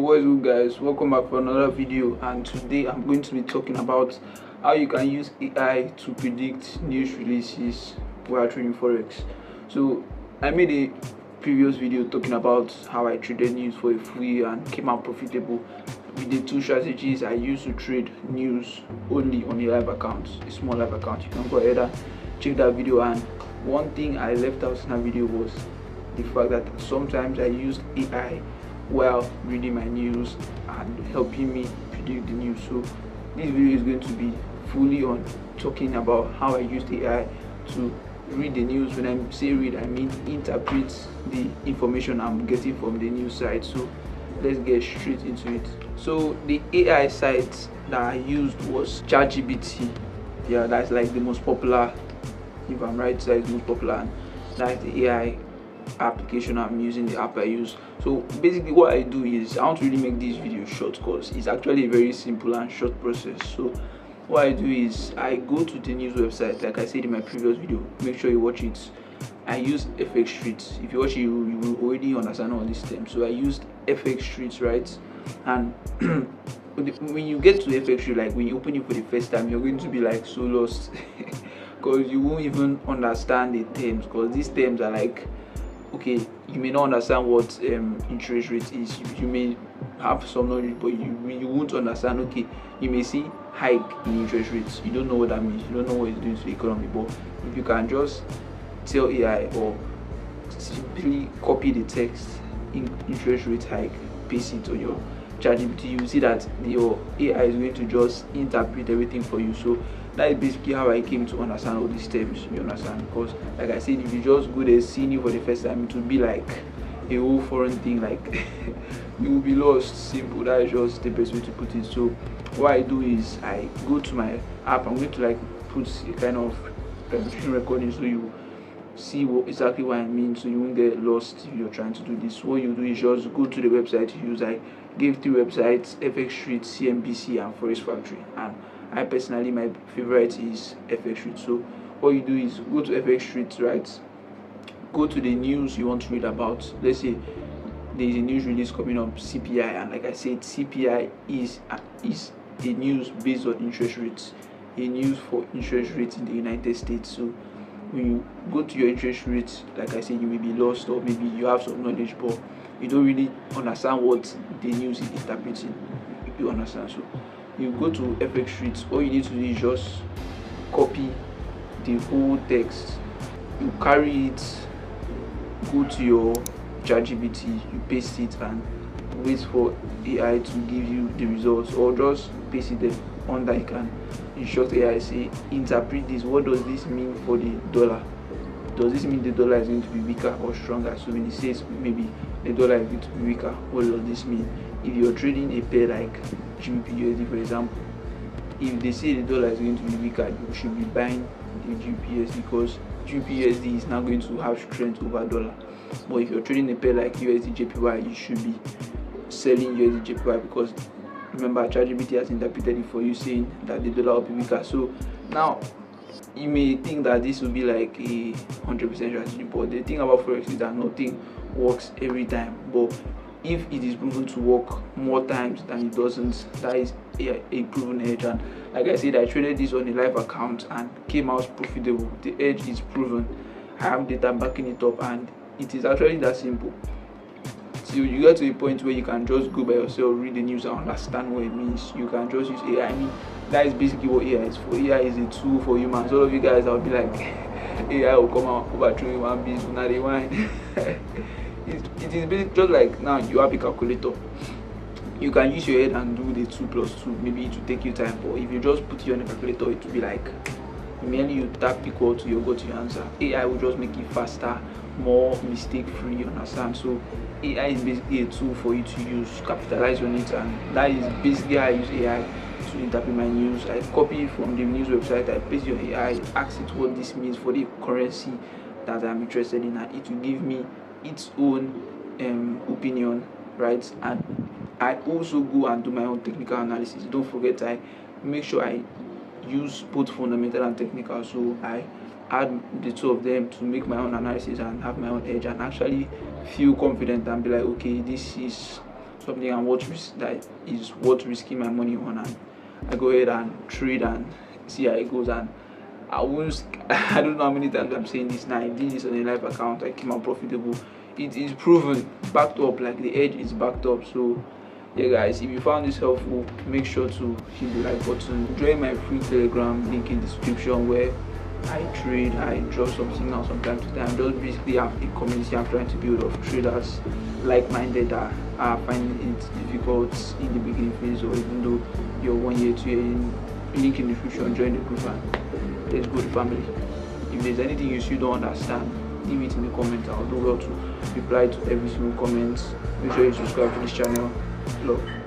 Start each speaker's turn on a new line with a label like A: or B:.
A: What is good, guys? Welcome back for another video, and today I'm going to be talking about how you can use AI to predict news releases while trading forex. So I made a previous video talking about how I traded news for a free and came out profitable with the two strategies I used to trade news only on a live account, a small live account. You can go ahead and check that video. And one thing I left out in that video was the fact that sometimes I used AI while reading my news and helping me predict the news. So this video is going to be fully on talking about how I used AI to read the news. When I say read, I mean interpret the information I'm getting from the news site. So let's get straight into it. So the AI site that I used was ChatGPT. Yeah, that's like the most popular, if I'm right, that's the most popular, and that's the AI application I'm using, the app I use. So basically what I do is I want to really make this video short because it's actually a very simple and short process. So what I do is I go to the news website, like I said in my previous video. Make sure you watch it. I use FX Street. If you watch it, you will already understand all these terms. So I used FX Street, right? And when you get to FX Street, like when you open it for the first time, you're going to be like so lost because you won't even understand the terms, because these terms are like, okay, you may not understand what interest rate is. You may have some knowledge, but you won't understand. Okay, you may see hike in interest rates. You don't know what that means. You don't know what it's doing to the economy. But if you can just tell AI or simply copy the text in interest rate hike, paste it on your ChatGPT, you see that your AI is going to just interpret everything for you. So that is basically how I came to understand all these terms. You understand? Because like I said, if you just go there seeing you for the first time, it will be like a whole foreign thing. Like you will be lost. Simple. That is just the best way to put it. So what I do is I go to my app. I'm going to like put a kind of screen recording so you see exactly what I mean, so you won't get lost if you're trying to do this. What you do is just go to the website you use. I gave 3 websites: FX Street, CNBC, and Forex Factory. And I personally, my favorite is FX Street. So what you do is go to FX Street, right? Go to the news you want to read about. Let's say there's a news release coming up, CPI, and like I said, CPI is a news based on interest rates, a news for interest rates in the United States. So when you go to your interest rates, like I said, you may be lost, or maybe you have some knowledge but you don't really understand what the news is interpreting. You understand? So you go to FX Street. All you need to do is just copy the whole text, you carry it, go to your ChatGPT, you paste it, and wait for AI to give you the results, or just paste it there under. You can instruct AI, say, interpret this. What does this mean for the dollar? Does this mean the dollar is going to be weaker or stronger? So when it says maybe the dollar is going to be weaker, what does this mean? If you're trading a pair like GBP/USD, for example, if they say the dollar is going to be weaker, you should be buying the GBP/USD because GBP/USD is now going to have strength over dollar. But if you're trading a pair like USD/JPY, you should be selling USD/JPY, because remember, ChatGPT has interpreted it for you, saying that the dollar will be weaker. So now you may think that this will be like a 100% strategy, but the thing about forex is that nothing works every time. But if it is proven to work more times than it doesn't, that is a proven edge. And like I said, I traded this on a live account and came out profitable. The edge is proven. I have data backing it up, and it is actually that simple. So you get to a point where you can just go by yourself, read the news, and understand what it means. You can just use AI. I mean, that is basically what AI is for. AI is a tool for humans. All of you guys, I'll be like, AI will come out overthrow human beings. Now they want. It is basically just like now you have a calculator. You can use your head and do the 2 + 2. Maybe it will take you time, but if you just put it on a calculator, it will be like merely you tap equal to your go-to answer. AI will just make it faster, more mistake-free. You understand? So AI is basically a tool for you to use, capitalize on it, and that is basically how I use AI to interpret my news. I copy from the news website, I paste your AI, ask it what this means for the currency that I'm interested in, and it will give me its own opinion, right? And I also go and do my own technical analysis. Don't forget, I make sure I use both fundamental and technical. So I add the two of them to make my own analysis and have my own edge, and actually feel confident and be like, okay, this is something that is worth risking my money on, and I go ahead and trade and see how it goes. And I won't I don't know how many times I'm saying this now. I did this on a live account, I came out profitable. It is proven, backed up, like the edge is backed up. So yeah guys, if you found this helpful, make sure to hit the like button, join my free Telegram, link in the description, where I trade, I drop some signals from time to time. Just basically have a community I'm trying to build of traders like-minded that are finding it difficult in the beginning phase, or even though you're 1 year, 2 year in. Link in the description, join the group and let's go to family. If there's anything you still don't understand, leave it in the comments. I'll do well to reply to every single comment. Make sure you subscribe to this channel. Love.